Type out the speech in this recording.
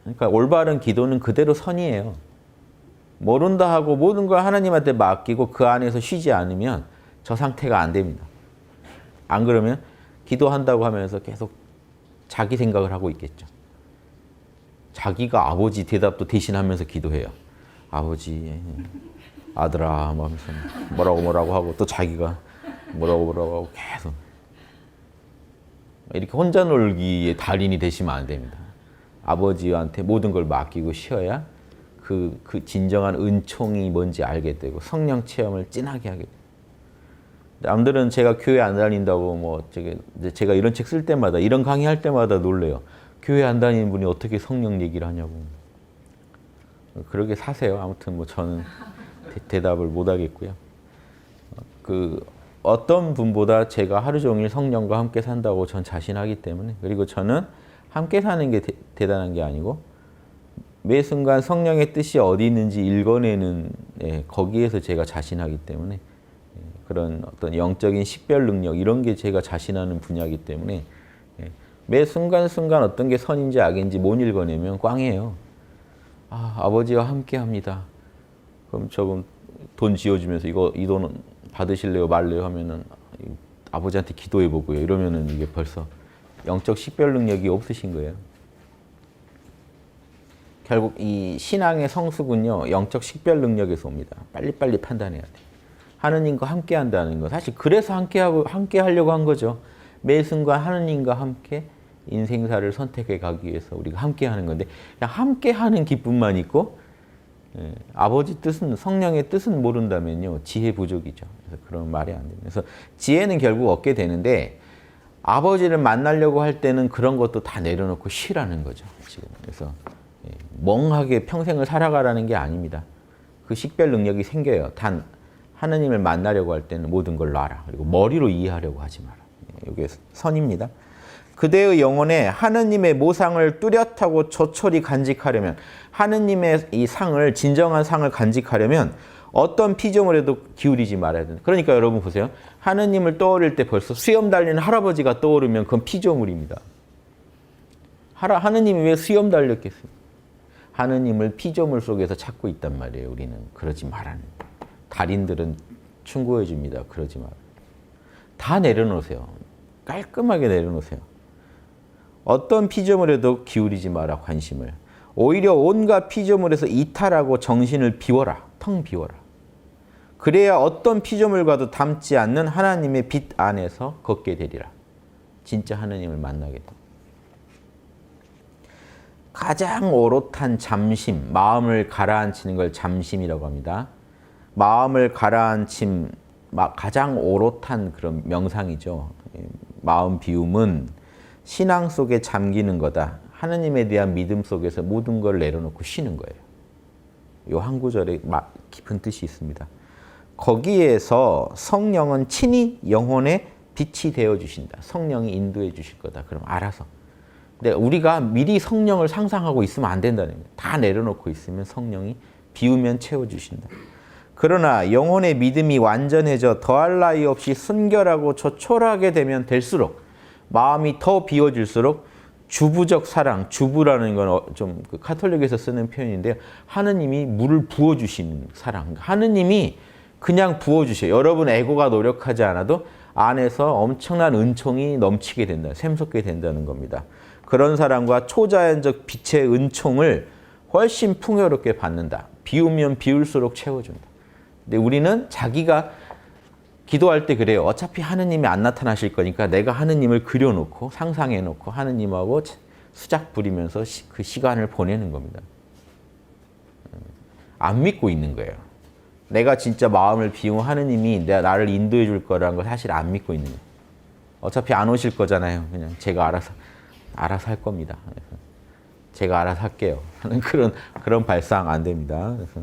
그러니까 올바른 기도는 그대로 선이에요. 모른다 하고 모든 걸 하나님한테 맡기고 그 안에서 쉬지 않으면 저 상태가 안 됩니다. 안 그러면 기도한다고 하면서 계속 자기 생각을 하고 있겠죠. 자기가 아버지 대답도 대신하면서 기도해요. 아버지, 아들아, 뭐 하면서 뭐라고 하고 또 자기가 뭐라고 하고 계속 이렇게 혼자 놀기의 달인이 되시면 안 됩니다. 아버지한테 모든 걸 맡기고 쉬어야 그 진정한 은총이 뭔지 알게 되고 성령 체험을 진하게 하게 돼요. 남들은 제가 교회 안 다닌다고 제가 이런 책 쓸 때마다 이런 강의할 때마다 놀래요. 교회 안 다니는 분이 어떻게 성령 얘기를 하냐고. 그러게 사세요. 아무튼 저는 대답을 못 하겠고요. 어떤 분보다 제가 하루 종일 성령과 함께 산다고 전 자신하기 때문에, 그리고 저는 함께 사는 게 대단한 게 아니고 매 순간 성령의 뜻이 어디 있는지 읽어내는 거기에서 제가 자신하기 때문에 그런 어떤 영적인 식별 능력 이런 게 제가 자신하는 분야이기 때문에 매 순간순간 어떤 게 선인지 악인지 못 읽어내면 꽝이에요. 아버지와 함께 합니다. 그럼 저분 돈 지어주면서 이 돈 받으실래요 말래요 하면은 아버지한테 기도해 보고요. 이러면은 이게 벌써 영적 식별 능력이 없으신 거예요. 결국 이 신앙의 성숙은요, 영적 식별 능력에서 옵니다. 빨리빨리 판단해야 돼요. 하느님과 함께 한다는 거. 사실 그래서 함께 하려고 한 거죠. 매 순간 하느님과 함께 인생사를 선택해 가기 위해서 우리가 함께 하는 건데, 그냥 함께 하는 기쁨만 있고, 아버지 뜻은, 성령의 뜻은 모른다면요, 지혜 부족이죠. 그래서 그런 말이 안 됩니다. 그래서 지혜는 결국 얻게 되는데, 아버지를 만나려고 할 때는 그런 것도 다 내려놓고 쉬라는 거죠, 지금. 그래서 멍하게 평생을 살아가라는 게 아닙니다. 그 식별 능력이 생겨요. 단 하느님을 만나려고 할 때는 모든 걸 놔라. 그리고 머리로 이해하려고 하지 마라. 이게 선입니다. 그대의 영혼에 하느님의 모상을 뚜렷하고 조촐히 간직하려면, 하느님의 이 상을, 진정한 상을 간직하려면 어떤 피조물에도 기울이지 말아야 된다. 그러니까 여러분 보세요. 하느님을 떠올릴 때 벌써 수염 달린 할아버지가 떠오르면 그건 피조물입니다. 하느님이 왜 수염 달렸겠어요? 하느님을 피조물 속에서 찾고 있단 말이에요. 우리는 그러지 말라는. 달인들은 충고해 줍니다. 그러지 마라. 다 내려놓으세요. 깔끔하게 내려놓으세요. 어떤 피조물에도 기울이지 마라, 관심을. 오히려 온갖 피조물에서 이탈하고 정신을 비워라. 텅 비워라. 그래야 어떤 피조물과도 닮지 않는 하나님의 빛 안에서 걷게 되리라. 진짜 하나님을 만나게 됩니다. 가장 오롯한 잠심, 마음을 가라앉히는 걸 잠심이라고 합니다. 마음을 가라앉힘, 가장 오롯한 그런 명상이죠. 마음 비움은 신앙 속에 잠기는 거다. 하느님에 대한 믿음 속에서 모든 걸 내려놓고 쉬는 거예요. 이 한 구절에 깊은 뜻이 있습니다. 거기에서 성령은 친히 영혼의 빛이 되어주신다. 성령이 인도해 주실 거다. 그럼 알아서. 근데 우리가 미리 성령을 상상하고 있으면 안 된다는 거예요. 다 내려놓고 있으면 성령이 비우면 채워주신다. 그러나 영혼의 믿음이 완전해져 더할 나위 없이 순결하고 조촐하게 되면 될수록, 마음이 더 비워질수록 주부적 사랑, 주부라는 건 좀 카톨릭에서 쓰는 표현인데요. 하느님이 물을 부어주시는 사랑. 하느님이 그냥 부어주셔요. 여러분 에고가 노력하지 않아도 안에서 엄청난 은총이 넘치게 된다. 샘솟게 된다는 겁니다. 그런 사랑과 초자연적 빛의 은총을 훨씬 풍요롭게 받는다. 비우면 비울수록 채워준다. 근데 우리는 자기가 기도할 때 그래요. 어차피 하느님이 안 나타나실 거니까 내가 하느님을 그려놓고 상상해놓고 하느님하고 수작 부리면서 그 시간을 보내는 겁니다. 안 믿고 있는 거예요. 내가 진짜 마음을 비우면 하느님이 나를 인도해 줄 거라는 걸 사실 안 믿고 있는 거예요. 어차피 안 오실 거잖아요. 그냥 제가 알아서 할 겁니다. 제가 알아서 할게요 하는 그런 발상 안 됩니다. 그래서